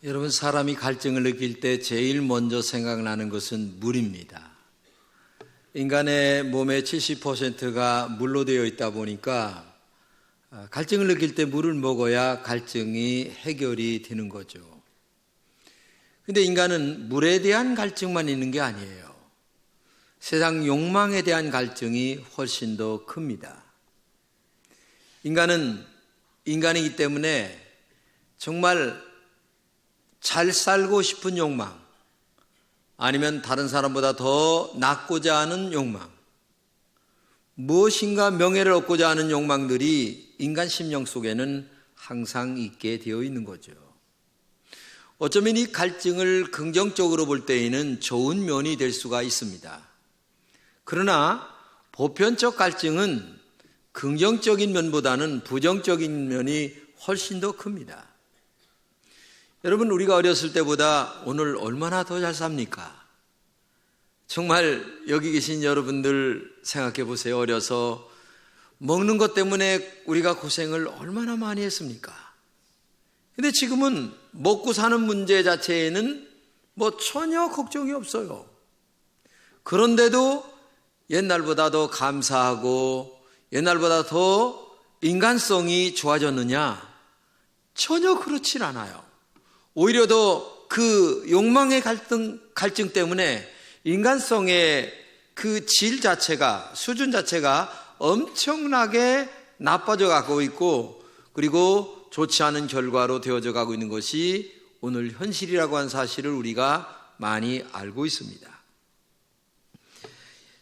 여러분, 사람이 갈증을 느낄 때 제일 먼저 생각나는 것은 물입니다. 인간의 몸의 70%가 물로 되어 있다 보니까 갈증을 느낄 때 물을 먹어야 갈증이 해결이 되는 거죠. 근데 인간은 물에 대한 갈증만 있는 게 아니에요. 세상 욕망에 대한 갈증이 훨씬 더 큽니다. 인간은 인간이기 때문에 정말 잘 살고 싶은 욕망, 아니면 다른 사람보다 더 낫고자 하는 욕망, 무엇인가 명예를 얻고자 하는 욕망들이 인간 심령 속에는 항상 있게 되어 있는 거죠. 어쩌면 이 갈증을 긍정적으로 볼 때에는 좋은 면이 될 수가 있습니다. 그러나 보편적 갈증은 긍정적인 면보다는 부정적인 면이 훨씬 더 큽니다. 여러분, 우리가 어렸을 때보다 오늘 얼마나 더 잘 삽니까? 정말 여기 계신 여러분들 생각해 보세요. 어려서 먹는 것 때문에 우리가 고생을 얼마나 많이 했습니까? 근데 지금은 먹고 사는 문제 자체에는 전혀 걱정이 없어요. 그런데도 옛날보다 더 감사하고 옛날보다 더 인간성이 좋아졌느냐? 전혀 그렇진 않아요. 오히려 더 그 욕망의 갈증 때문에 인간성의 그 질 자체가, 수준 자체가 엄청나게 나빠져 가고 있고, 그리고 좋지 않은 결과로 되어져 가고 있는 것이 오늘 현실이라고 하는 사실을 우리가 많이 알고 있습니다.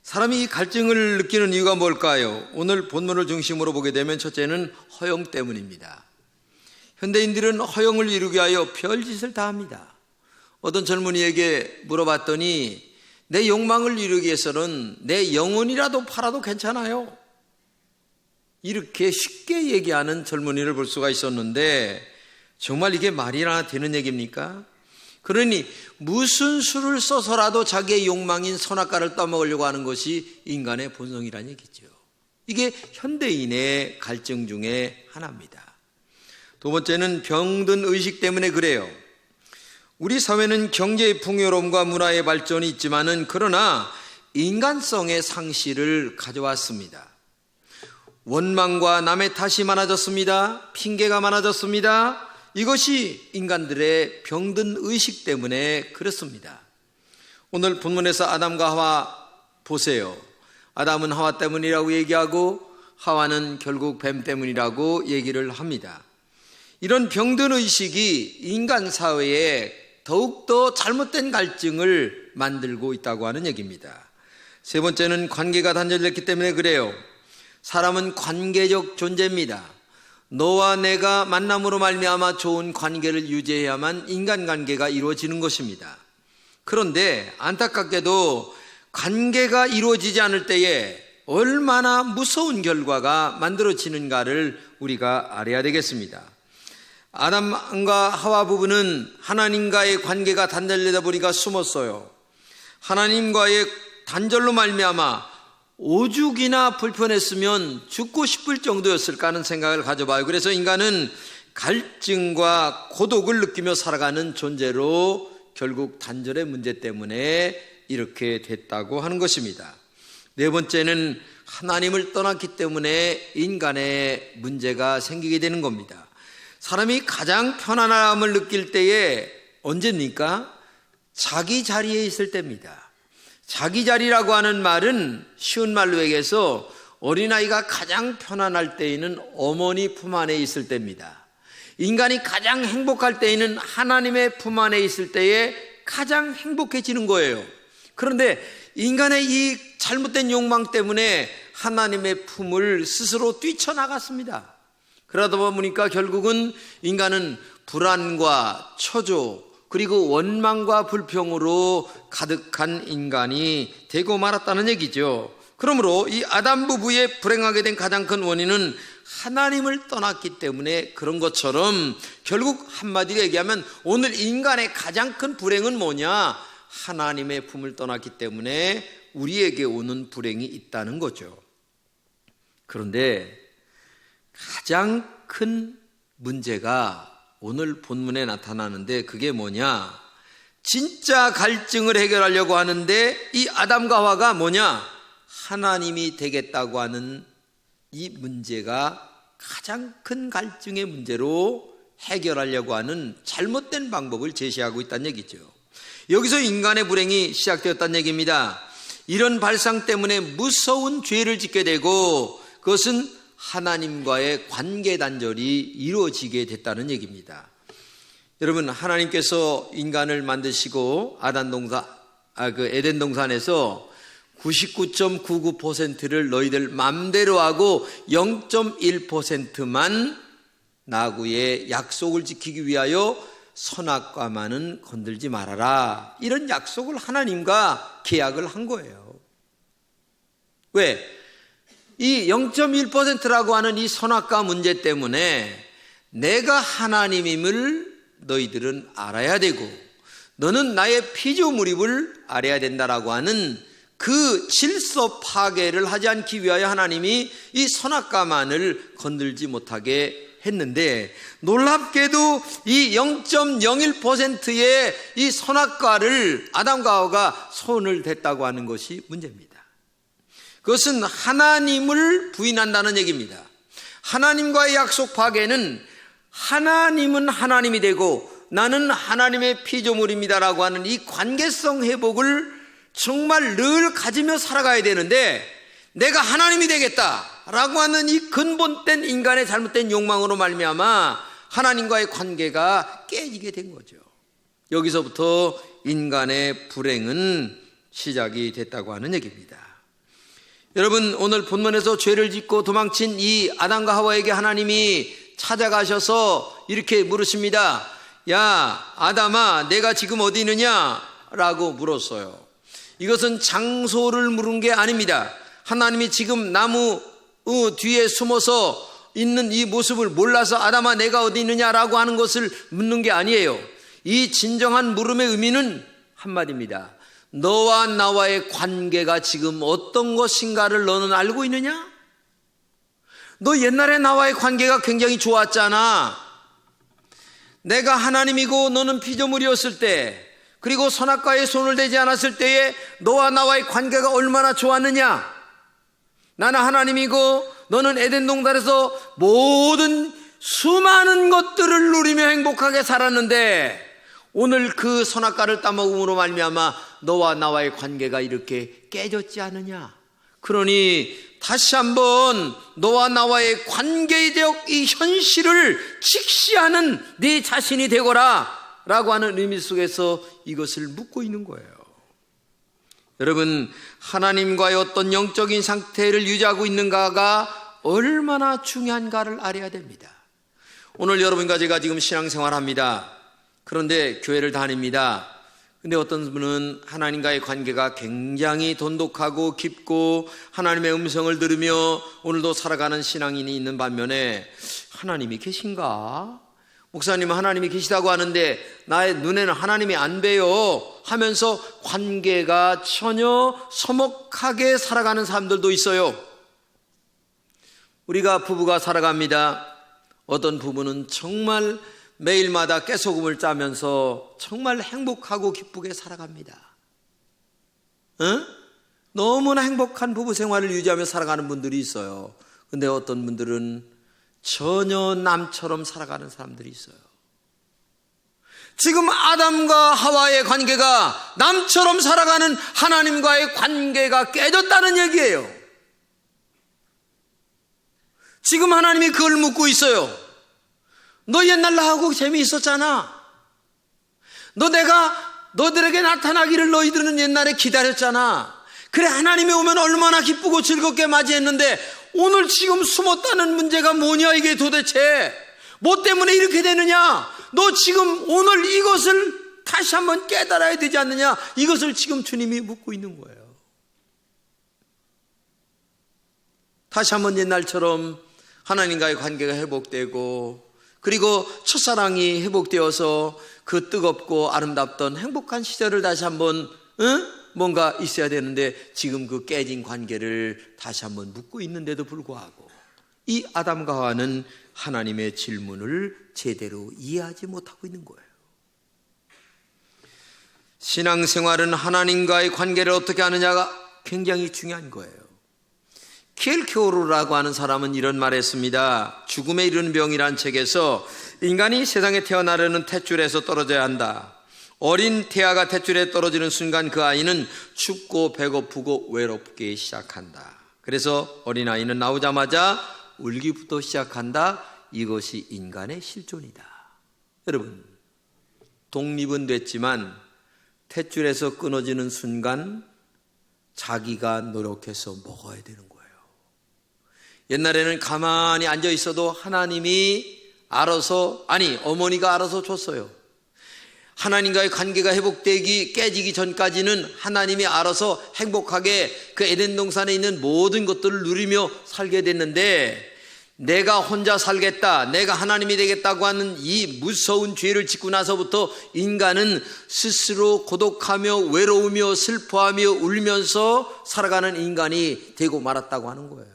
사람이 이 갈증을 느끼는 이유가 뭘까요? 오늘 본문을 중심으로 보게 되면 첫째는 허영 때문입니다. 현대인들은 허영을 이루기 위하여 별짓을 다 합니다. 어떤 젊은이에게 물어봤더니 내 욕망을 이루기 위해서는 내 영혼이라도 팔아도 괜찮아요. 이렇게 쉽게 얘기하는 젊은이를 볼 수가 있었는데, 정말 이게 말이나 되는 얘기입니까? 그러니 무슨 수를 써서라도 자기의 욕망인 선악과를 떠먹으려고 하는 것이 인간의 본성이라는 얘기죠. 이게 현대인의 갈증 중에 하나입니다. 두 번째는 병든 의식 때문에 그래요. 우리 사회는 경제의 풍요로움과 문화의 발전이 있지만은 그러나 인간성의 상실을 가져왔습니다. 원망과 남의 탓이 많아졌습니다. 핑계가 많아졌습니다. 이것이 인간들의 병든 의식 때문에 그렇습니다. 오늘 본문에서 아담과 하와 보세요. 아담은 하와 때문이라고 얘기하고 하와는 결국 뱀 때문이라고 얘기를 합니다. 이런 병든 의식이 인간 사회에 더욱더 잘못된 갈증을 만들고 있다고 하는 얘기입니다. 세 번째는 관계가 단절됐기 때문에 그래요. 사람은 관계적 존재입니다. 너와 내가 만남으로 말미암아 좋은 관계를 유지해야만 인간관계가 이루어지는 것입니다. 그런데 안타깝게도 관계가 이루어지지 않을 때에 얼마나 무서운 결과가 만들어지는가를 우리가 알아야 되겠습니다. 아담과 하와 부부는 하나님과의 관계가 단절되다 보니까 숨었어요. 하나님과의 단절로 말미암아 오죽이나 불편했으면 죽고 싶을 정도였을까 하는 생각을 가져봐요. 그래서 인간은 갈증과 고독을 느끼며 살아가는 존재로 결국 단절의 문제 때문에 이렇게 됐다고 하는 것입니다. 네 번째는 하나님을 떠났기 때문에 인간의 문제가 생기게 되는 겁니다. 사람이 가장 편안함을 느낄 때에 언제입니까? 자기 자리에 있을 때입니다. 자기 자리라고 하는 말은 쉬운 말로 얘기해서 어린아이가 가장 편안할 때에는 어머니 품 안에 있을 때입니다. 인간이 가장 행복할 때에는 하나님의 품 안에 있을 때에 가장 행복해지는 거예요. 그런데 인간의 이 잘못된 욕망 때문에 하나님의 품을 스스로 뛰쳐나갔습니다. 그러다 보니까 결국은 인간은 불안과 초조 그리고 원망과 불평으로 가득한 인간이 되고 말았다는 얘기죠. 그러므로 이 아담 부부의 불행하게 된 가장 큰 원인은 하나님을 떠났기 때문에 그런 것처럼 결국 한마디로 얘기하면 오늘 인간의 가장 큰 불행은 뭐냐? 하나님의 품을 떠났기 때문에 우리에게 오는 불행이 있다는 거죠. 그런데 가장 큰 문제가 오늘 본문에 나타나는데 그게 뭐냐? 진짜 갈증을 해결하려고 하는데 이 아담과 하와가 뭐냐? 하나님이 되겠다고 하는 이 문제가 가장 큰 갈증의 문제로 해결하려고 하는 잘못된 방법을 제시하고 있다는 얘기죠. 여기서 인간의 불행이 시작되었다는 얘기입니다. 이런 발상 때문에 무서운 죄를 짓게 되고 그것은 하나님과의 관계 단절이 이루어지게 됐다는 얘기입니다. 여러분, 하나님께서 인간을 만드시고 에덴 동산에서 99.99%를 너희들 맘대로 하고 0.1%만 나하고의 약속을 지키기 위하여 선악과만은 건들지 말아라, 이런 약속을 하나님과 계약을 한 거예요. 왜? 이 0.1%라고 하는 이 선악과 문제 때문에 내가 하나님임을 너희들은 알아야 되고 너는 나의 피조물임을 알아야 된다라고 하는 그 질서 파괴를 하지 않기 위하여 하나님이 이 선악과만을 건들지 못하게 했는데, 놀랍게도 이 0.01%의 이 선악과를 아담과 하와가 손을 댔다고 하는 것이 문제입니다. 그것은 하나님을 부인한다는 얘기입니다. 하나님과의 약속 파괴는 하나님은 하나님이 되고 나는 하나님의 피조물입니다라고 하는 이 관계성 회복을 정말 늘 가지며 살아가야 되는데, 내가 하나님이 되겠다라고 하는 이 근본된 인간의 잘못된 욕망으로 말미암아 하나님과의 관계가 깨지게 된 거죠. 여기서부터 인간의 불행은 시작이 됐다고 하는 얘기입니다. 여러분, 오늘 본문에서 죄를 짓고 도망친 이 아담과 하와에게 하나님이 찾아가셔서 이렇게 물으십니다. 야, 아담아, 내가 지금 어디 있느냐? 라고 물었어요. 이것은 장소를 물은 게 아닙니다. 하나님이 지금 나무 뒤에 숨어서 있는 이 모습을 몰라서 아담아, 내가 어디 있느냐라고 하는 것을 묻는 게 아니에요. 이 진정한 물음의 의미는 한마디입니다. 너와 나와의 관계가 지금 어떤 것인가를 너는 알고 있느냐? 너 옛날에 나와의 관계가 굉장히 좋았잖아. 내가 하나님이고 너는 피조물이었을 때, 그리고 선악과에 손을 대지 않았을 때에 너와 나와의 관계가 얼마나 좋았느냐? 나는 하나님이고 너는 에덴 동산에서 모든 수많은 것들을 누리며 행복하게 살았는데 오늘 그 선악과를 따먹음으로 말미암아 너와 나와의 관계가 이렇게 깨졌지 않느냐? 그러니 다시 한번 너와 나와의 관계적 이 현실을 직시하는 네 자신이 되거라 라고 하는 의미 속에서 이것을 묻고 있는 거예요. 여러분, 하나님과의 어떤 영적인 상태를 유지하고 있는가가 얼마나 중요한가를 알아야 됩니다. 오늘 여러분과 제가 지금 신앙생활합니다. 그런데 교회를 다닙니다. 근데 어떤 분은 하나님과의 관계가 굉장히 돈독하고 깊고 하나님의 음성을 들으며 오늘도 살아가는 신앙인이 있는 반면에 하나님이 계신가? 목사님은 하나님이 계시다고 하는데 나의 눈에는 하나님이 안 뵈요 하면서 관계가 전혀 서먹하게 살아가는 사람들도 있어요. 우리가 부부가 살아갑니다. 어떤 부부는 정말 매일마다 깨소금을 짜면서 정말 행복하고 기쁘게 살아갑니다. 너무나 행복한 부부 생활을 유지하며 살아가는 분들이 있어요. 근데 어떤 분들은 전혀 남처럼 살아가는 사람들이 있어요. 지금 아담과 하와의 관계가 남처럼 살아가는 하나님과의 관계가 깨졌다는 얘기예요. 지금 하나님이 그걸 묻고 있어요. 너 옛날 나하고 재미있었잖아. 내가 너들에게 나타나기를 너희들은 옛날에 기다렸잖아. 그래, 하나님이 오면 얼마나 기쁘고 즐겁게 맞이했는데 오늘 지금 숨었다는 문제가 뭐냐? 이게 도대체 뭐 때문에 이렇게 되느냐? 너 지금 오늘 이것을 다시 한번 깨달아야 되지 않느냐? 이것을 지금 주님이 묻고 있는 거예요. 다시 한번 옛날처럼 하나님과의 관계가 회복되고 그리고 첫사랑이 회복되어서 그 뜨겁고 아름답던 행복한 시절을 다시 한번 뭔가 있어야 되는데 지금 그 깨진 관계를 다시 한번 묻고 있는데도 불구하고 이 아담과 하와는 하나님의 질문을 제대로 이해하지 못하고 있는 거예요. 신앙생활은 하나님과의 관계를 어떻게 하느냐가 굉장히 중요한 거예요. 킬케오르라고 하는 사람은 이런 말을 했습니다. 죽음에 이르는 병이란 책에서 인간이 세상에 태어나려는 탯줄에서 떨어져야 한다. 어린 태아가 탯줄에 떨어지는 순간 그 아이는 춥고 배고프고 외롭게 시작한다. 그래서 어린아이는 나오자마자 울기부터 시작한다. 이것이 인간의 실존이다. 여러분, 독립은 됐지만 탯줄에서 끊어지는 순간 자기가 노력해서 먹어야 되는 거예요. 옛날에는 가만히 앉아 있어도 하나님이 알아서, 어머니가 알아서 줬어요. 하나님과의 관계가 깨지기 전까지는 하나님이 알아서 행복하게 그 에덴 동산에 있는 모든 것들을 누리며 살게 됐는데, 내가 혼자 살겠다, 내가 하나님이 되겠다고 하는 이 무서운 죄를 짓고 나서부터 인간은 스스로 고독하며 외로우며 슬퍼하며 울면서 살아가는 인간이 되고 말았다고 하는 거예요.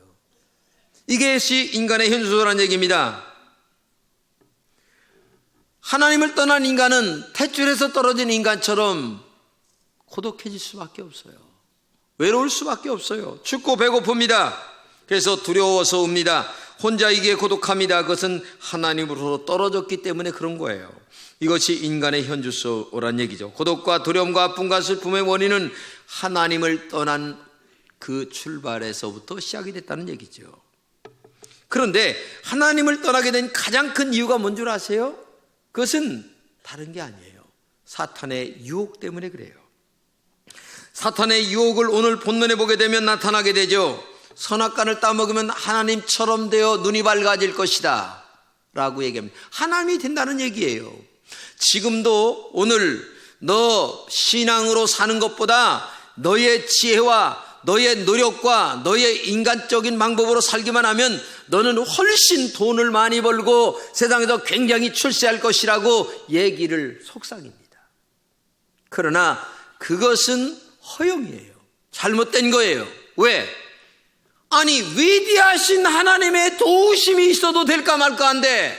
이것이 인간의 현수소라는 얘기입니다. 하나님을 떠난 인간은 탯줄에서 떨어진 인간처럼 고독해질 수밖에 없어요. 외로울 수밖에 없어요. 춥고 배고픕니다. 그래서 두려워서 웁니다. 혼자이기에 고독합니다. 그것은 하나님으로부터 떨어졌기 때문에 그런 거예요. 이것이 인간의 현주소란 얘기죠. 고독과 두려움과 아픔과 슬픔의 원인은 하나님을 떠난 그 출발에서부터 시작이 됐다는 얘기죠. 그런데 하나님을 떠나게 된 가장 큰 이유가 뭔 줄 아세요? 그것은 다른 게 아니에요. 사탄의 유혹 때문에 그래요. 사탄의 유혹을 오늘 본문에 보게 되면 나타나게 되죠. 선악과를 따먹으면 하나님처럼 되어 눈이 밝아질 것이다 라고 얘기합니다. 하나님이 된다는 얘기예요. 지금도 오늘 너 신앙으로 사는 것보다 너의 지혜와 너의 노력과 너의 인간적인 방법으로 살기만 하면 너는 훨씬 돈을 많이 벌고 세상에서 굉장히 출세할 것이라고 얘기를 속삭입니다. 그러나 그것은 허용이에요. 잘못된 거예요. 왜? 위대하신 하나님의 도우심이 있어도 될까 말까 한데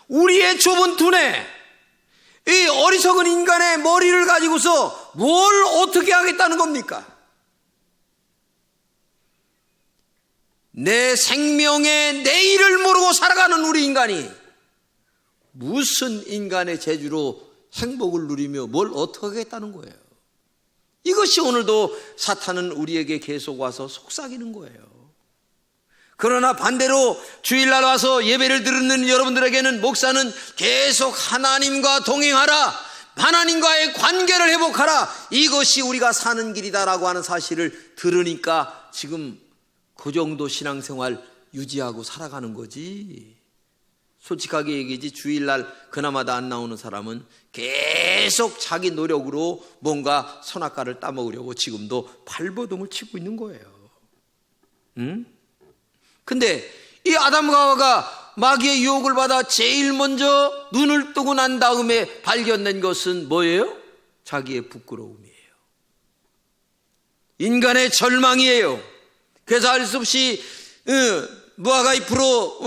우리의 좁은 두뇌, 이 어리석은 인간의 머리를 가지고서 뭘 어떻게 하겠다는 겁니까? 내 생명의 내일을 모르고 살아가는 우리 인간이 무슨 인간의 재주로 행복을 누리며 뭘 어떻게 하겠다는 거예요? 이것이 오늘도 사탄은 우리에게 계속 와서 속삭이는 거예요. 그러나 반대로 주일날 와서 예배를 드리는 여러분들에게는 목사는 계속 하나님과 동행하라, 하나님과의 관계를 회복하라, 이것이 우리가 사는 길이다라고 하는 사실을 들으니까 지금 그 정도 신앙생활 유지하고 살아가는 거지. 솔직하게 얘기하지, 주일날 그나마다 안 나오는 사람은 계속 자기 노력으로 뭔가 선악과를 따먹으려고 지금도 발버둥을 치고 있는 거예요. 근데 이 아담과 하와가 마귀의 유혹을 받아 제일 먼저 눈을 뜨고 난 다음에 발견된 것은 뭐예요? 자기의 부끄러움이에요. 인간의 절망이에요. 그래서 알 수 없이 무화과 잎으로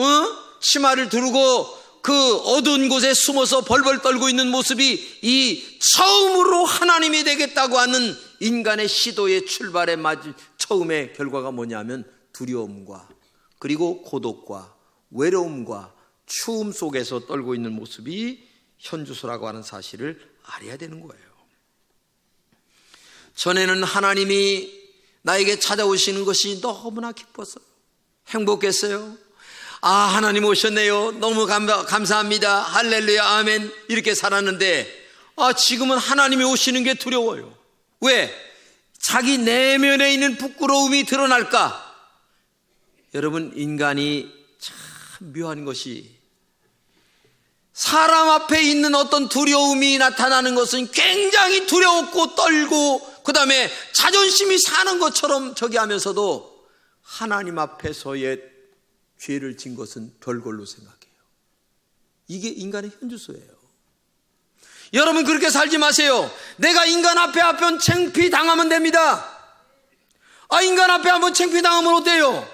치마를 두르고 그 어두운 곳에 숨어서 벌벌 떨고 있는 모습이 이 처음으로 하나님이 되겠다고 하는 인간의 시도의 출발에 맞은 처음의 결과가 뭐냐면 두려움과 그리고 고독과 외로움과 추움 속에서 떨고 있는 모습이 현주소라고 하는 사실을 알아야 되는 거예요. 전에는 하나님이 나에게 찾아오시는 것이 너무나 기뻤어요. 행복했어요. 하나님 오셨네요. 너무 감사합니다. 할렐루야, 아멘. 이렇게 살았는데 지금은 하나님이 오시는 게 두려워요. 왜? 자기 내면에 있는 부끄러움이 드러날까? 여러분, 인간이 참 묘한 것이 사람 앞에 있는 어떤 두려움이 나타나는 것은 굉장히 두려웠고 떨고 그 다음에 자존심이 사는 것처럼 저기 하면서도 하나님 앞에서의 죄를 진 것은 별걸로 생각해요. 이게 인간의 현주소예요. 여러분, 그렇게 살지 마세요. 내가 인간 앞에 한번 창피당하면 됩니다. 인간 앞에 한번 창피당하면 어때요?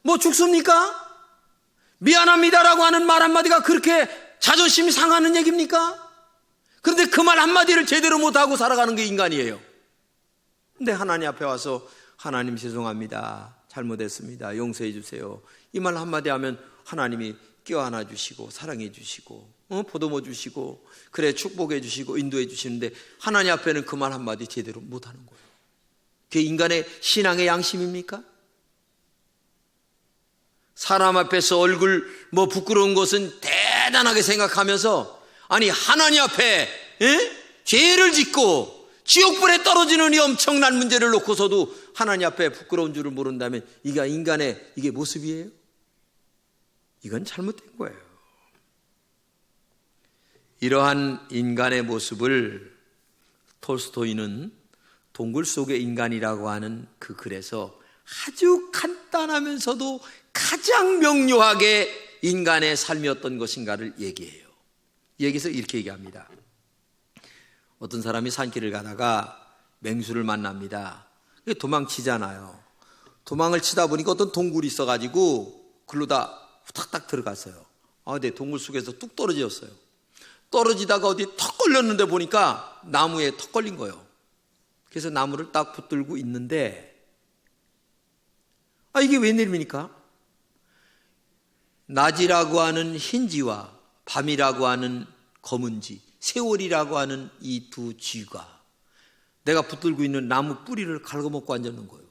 뭐 죽습니까? 미안합니다라고 하는 말 한마디가 그렇게 자존심이 상하는 얘기입니까? 그런데 그 말 한마디를 제대로 못하고 살아가는 게 인간이에요. 근데 하나님 앞에 와서 하나님 죄송합니다, 잘못했습니다, 용서해 주세요, 이 말 한마디 하면 하나님이 껴안아 주시고 사랑해 주시고 보듬어 주시고 그래 축복해 주시고 인도해 주시는데 하나님 앞에는 그 말 한마디 제대로 못하는 거예요. 그게 인간의 신앙의 양심입니까? 사람 앞에서 얼굴 부끄러운 것은 대단하게 생각하면서, 아니 하나님 앞에 죄를 짓고 지옥불에 떨어지는 이 엄청난 문제를 놓고서도 하나님 앞에 부끄러운 줄을 모른다면 이게 인간의 이게 모습이에요? 이건 잘못된 거예요. 이러한 인간의 모습을 톨스토이는 동굴 속의 인간이라고 하는 그 글에서 아주 간단하면서도 가장 명료하게 인간의 삶이었던 것인가를 얘기해요. 여기서 이렇게 얘기합니다. 어떤 사람이 산길을 가다가 맹수를 만납니다. 도망치잖아요. 도망을 치다 보니까 어떤 동굴이 있어가지고 글로 다 후딱딱 들어갔어요. 내 동굴 속에서 뚝 떨어졌어요. 떨어지다가 어디 턱 걸렸는데 보니까 나무에 턱 걸린 거예요. 그래서 나무를 딱 붙들고 있는데 이게 웬일입니까? 낮이라고 하는 흰지와 밤이라고 하는 검은지, 세월이라고 하는 이 두 쥐가 내가 붙들고 있는 나무 뿌리를 갉아먹고 앉았는 거예요.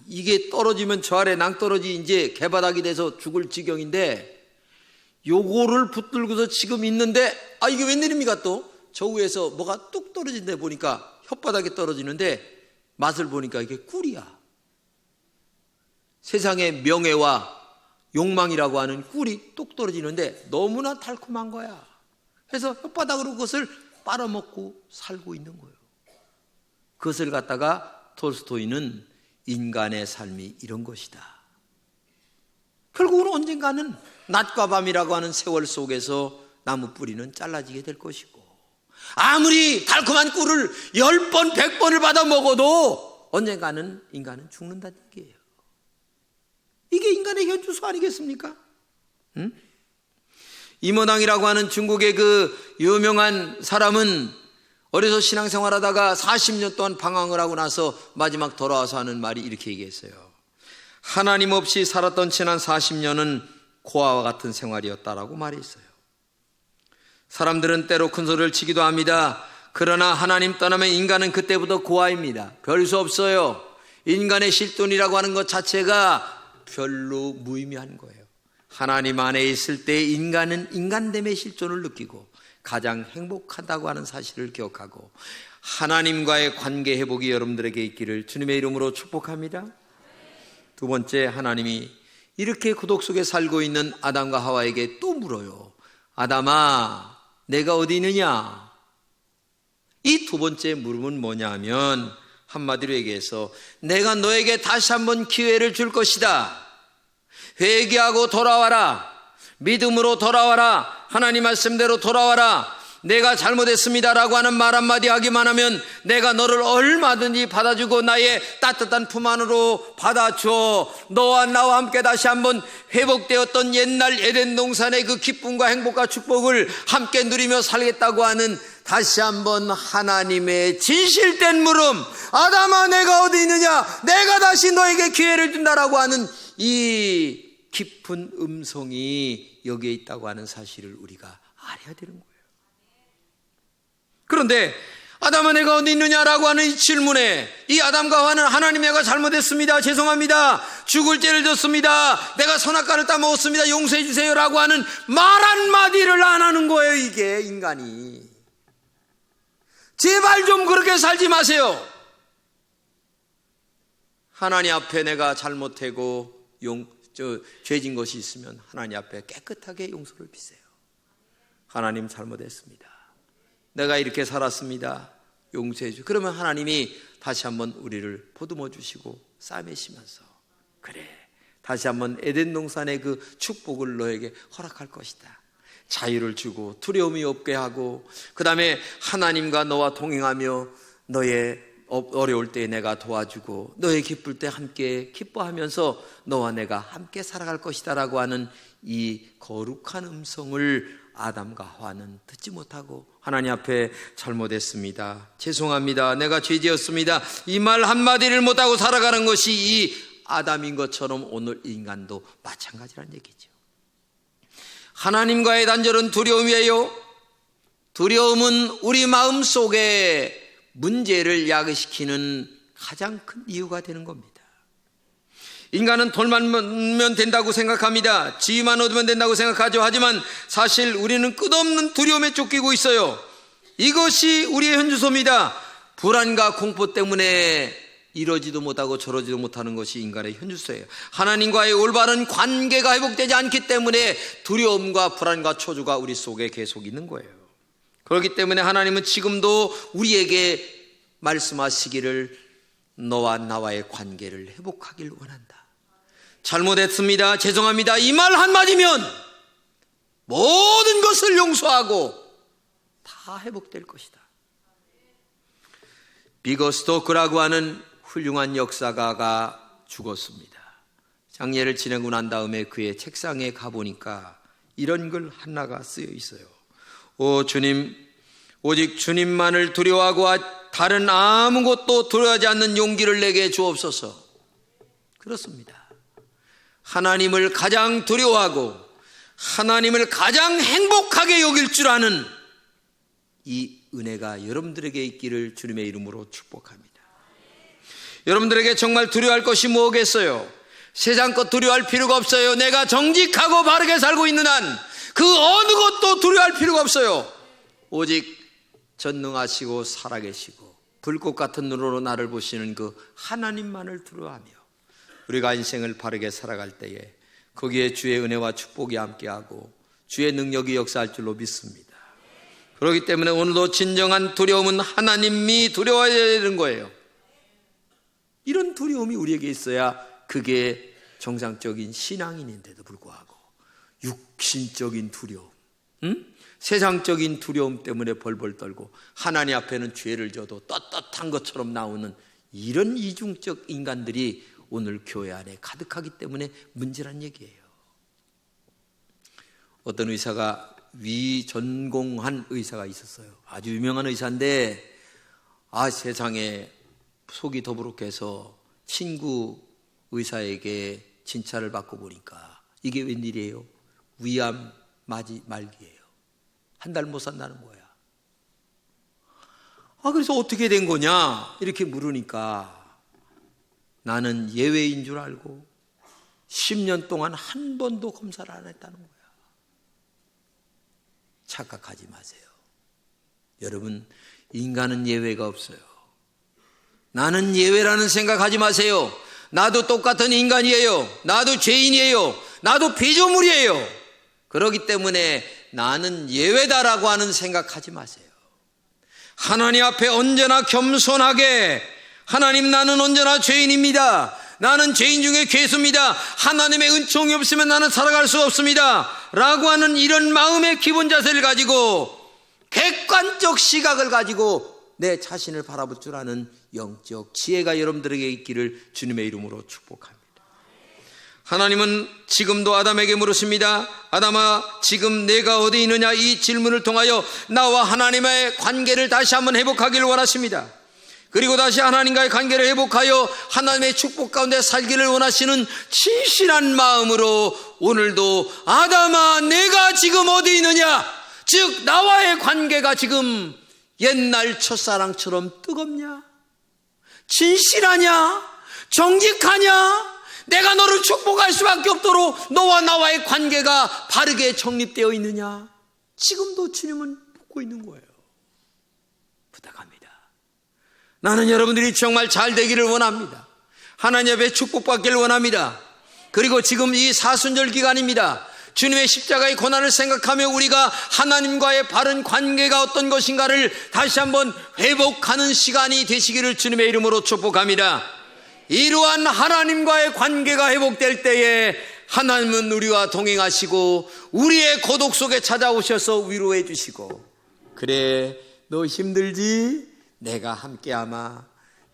이게 떨어지면 저 아래 낭떠러지 이제 개바닥이 돼서 죽을 지경인데 요거를 붙들고서 지금 있는데 이게 웬일입니까? 또 저 위에서 뭐가 뚝 떨어진데 보니까 혓바닥에 떨어지는데 맛을 보니까 이게 꿀이야. 세상의 명예와 욕망이라고 하는 꿀이 뚝 떨어지는데 너무나 달콤한 거야. 그래서 혓바닥으로 그것을 빨아먹고 살고 있는 거예요. 그것을 갖다가 톨스토이는 인간의 삶이 이런 것이다, 결국은 언젠가는 낮과 밤이라고 하는 세월 속에서 나무 뿌리는 잘라지게 될 것이고, 아무리 달콤한 꿀을 10번 100번을 받아 먹어도 언젠가는 인간은 죽는다는 얘기예요. 이게 인간의 현주소 아니겠습니까? 임원왕이라고 하는 중국의 그 유명한 사람은 어려서 신앙생활하다가 40년 동안 방황을 하고 나서 마지막 돌아와서 하는 말이 이렇게 얘기했어요. 하나님 없이 살았던 지난 40년은 고아와 같은 생활이었다라고 말했어요. 사람들은 때로 큰 소리를 치기도 합니다. 그러나 하나님 떠나면 인간은 그때부터 고아입니다. 별 수 없어요. 인간의 실존이라고 하는 것 자체가 별로 무의미한 거예요. 하나님 안에 있을 때 인간은 인간됨의 실존을 느끼고 가장 행복하다고 하는 사실을 기억하고 하나님과의 관계 회복이 여러분들에게 있기를 주님의 이름으로 축복합니다. 두 번째, 하나님이 이렇게 고독 속에 살고 있는 아담과 하와에게 또 물어요. 아담아, 내가 어디 있느냐? 이 두 번째 물음은 뭐냐 하면 한마디로 얘기해서 내가 너에게 다시 한번 기회를 줄 것이다. 회개하고 돌아와라. 믿음으로 돌아와라. 하나님 말씀대로 돌아와라. 내가 잘못했습니다라고 하는 말 한마디 하기만 하면 내가 너를 얼마든지 받아주고 나의 따뜻한 품 안으로 받아줘. 너와 나와 함께 다시 한번 회복되었던 옛날 에덴 동산의 그 기쁨과 행복과 축복을 함께 누리며 살겠다고 하는 다시 한번 하나님의 진실된 물음, 아담아 내가 어디 있느냐? 내가 다시 너에게 기회를 준다라고 하는 이 깊은 음성이 여기에 있다고 하는 사실을 우리가 알아야 되는 거예요. 그런데 아담아 내가 어디 있느냐라고 하는 이 질문에 이 아담과 하와는 하나님 내가 잘못했습니다, 죄송합니다, 죽을 죄를 졌습니다, 내가 선악과를 따먹었습니다, 용서해 주세요 라고 하는 말 한마디를 안 하는 거예요. 이게 인간이. 제발 좀 그렇게 살지 마세요. 하나님 앞에 내가 잘못하고 죄진 것이 있으면 하나님 앞에 깨끗하게 용서를 비세요. 하나님 잘못했습니다, 내가 이렇게 살았습니다, 용서해 주세요. 그러면 하나님이 다시 한번 우리를 보듬어 주시고 싸매시면서 그래, 다시 한번 에덴 동산의 그 축복을 너에게 허락할 것이다. 자유를 주고 두려움이 없게 하고 그 다음에 하나님과 너와 동행하며 너의 어려울 때 내가 도와주고 너의 기쁠 때 함께 기뻐하면서 너와 내가 함께 살아갈 것이다 라고 하는 이 거룩한 음성을 아담과 하와는 듣지 못하고 하나님 앞에 잘못했습니다, 죄송합니다, 내가 죄지었습니다, 이 말 한마디를 못하고 살아가는 것이 이 아담인 것처럼 오늘 인간도 마찬가지란 얘기죠. 하나님과의 단절은 두려움이에요. 두려움은 우리 마음속에 문제를 야기시키는 가장 큰 이유가 되는 겁니다. 인간은 돈만 벌면 된다고 생각합니다. 지위만 얻으면 된다고 생각하죠. 하지만 사실 우리는 끝없는 두려움에 쫓기고 있어요. 이것이 우리의 현주소입니다. 불안과 공포 때문에 이러지도 못하고 저러지도 못하는 것이 인간의 현주소예요. 하나님과의 올바른 관계가 회복되지 않기 때문에 두려움과 불안과 초조가 우리 속에 계속 있는 거예요. 그렇기 때문에 하나님은 지금도 우리에게 말씀하시기를 너와 나와의 관계를 회복하길 원한다. 잘못했습니다, 죄송합니다, 이 말 한마디면 모든 것을 용서하고 다 회복될 것이다. 비거 스토크라고 하는 훌륭한 역사가가 죽었습니다. 장례를 지내고 난 다음에 그의 책상에 가보니까 이런 글 하나가 쓰여 있어요. 오 주님, 오직 주님만을 두려워하고 다른 아무것도 두려워하지 않는 용기를 내게 주옵소서. 그렇습니다. 하나님을 가장 두려워하고 하나님을 가장 행복하게 여길 줄 아는 이 은혜가 여러분들에게 있기를 주님의 이름으로 축복합니다. 여러분들에게 정말 두려워할 것이 뭐겠어요? 세상 것 두려워할 필요가 없어요. 내가 정직하고 바르게 살고 있는 한 그 어느 것도 두려워할 필요가 없어요. 오직 전능하시고 살아계시고 불꽃 같은 눈으로 나를 보시는 그 하나님만을 두려워하며 우리가 인생을 바르게 살아갈 때에 거기에 주의 은혜와 축복이 함께하고 주의 능력이 역사할 줄로 믿습니다. 그렇기 때문에 오늘도 진정한 두려움은 하나님이 두려워해야 되는 거예요. 이런 두려움이 우리에게 있어야 그게 정상적인 신앙인인데도 불구하고 육신적인 두려움, 세상적인 두려움 때문에 벌벌 떨고 하나님 앞에는 죄를 져도 떳떳한 것처럼 나오는 이런 이중적 인간들이 오늘 교회 안에 가득하기 때문에 문제란 얘기예요. 어떤 의사가 위전공한 의사가 있었어요. 아주 유명한 의사인데 세상에 속이 더부룩해서 친구 의사에게 진찰을 받고 보니까 이게 웬일이에요? 위암 말기예요. 한 달 못 산다는 거야. 그래서 어떻게 된 거냐? 이렇게 물으니까 나는 예외인 줄 알고 10년 동안 한 번도 검사를 안 했다는 거야. 착각하지 마세요. 여러분, 인간은 예외가 없어요. 나는 예외라는 생각하지 마세요. 나도 똑같은 인간이에요. 나도 죄인이에요. 나도 피조물이에요. 그렇기 때문에 나는 예외다라고 하는 생각하지 마세요. 하나님 앞에 언제나 겸손하게 하나님, 나는 언제나 죄인입니다. 나는 죄인 중에 괴수입니다. 하나님의 은총이 없으면 나는 살아갈 수 없습니다 라고 하는 이런 마음의 기본 자세를 가지고 객관적 시각을 가지고 내 자신을 바라볼 줄 아는 영적 지혜가 여러분들에게 있기를 주님의 이름으로 축복합니다. 하나님은 지금도 아담에게 물으십니다. 아담아, 지금 내가 어디 있느냐? 이 질문을 통하여 나와 하나님의 관계를 다시 한번 회복하기를 원하십니다. 그리고 다시 하나님과의 관계를 회복하여 하나님의 축복 가운데 살기를 원하시는 진실한 마음으로 오늘도 아담아, 내가 지금 어디 있느냐? 즉 나와의 관계가 지금 옛날 첫사랑처럼 뜨겁냐? 진실하냐? 정직하냐? 내가 너를 축복할 수밖에 없도록 너와 나와의 관계가 바르게 정립되어 있느냐? 지금도 주님은 묻고 있는 거예요. 부탁합니다. 나는 여러분들이 정말 잘 되기를 원합니다. 하나님 앞에 축복받기를 원합니다. 그리고 지금 이 사순절 기간입니다. 주님의 십자가의 고난을 생각하며 우리가 하나님과의 바른 관계가 어떤 것인가를 다시 한번 회복하는 시간이 되시기를 주님의 이름으로 축복합니다. 이러한 하나님과의 관계가 회복될 때에 하나님은 우리와 동행하시고 우리의 고독 속에 찾아오셔서 위로해 주시고, 그래 너 힘들지? 내가 함께하마.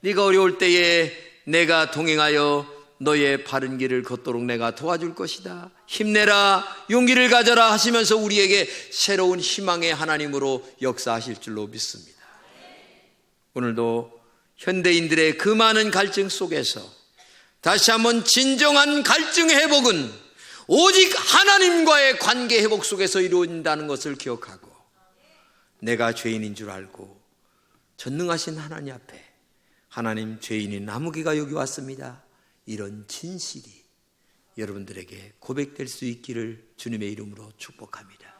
네가 어려울 때에 내가 동행하여 너의 바른 길을 걷도록 내가 도와줄 것이다. 힘내라, 용기를 가져라 하시면서 우리에게 새로운 희망의 하나님으로 역사하실 줄로 믿습니다. 오늘도 현대인들의 그 많은 갈증 속에서 다시 한번 진정한 갈증 회복은 오직 하나님과의 관계 회복 속에서 이루어진다는 것을 기억하고, 내가 죄인인 줄 알고 전능하신 하나님 앞에 하나님, 죄인인 나무기가 여기 왔습니다, 이런 진실이 여러분들에게 고백될 수 있기를 주님의 이름으로 축복합니다.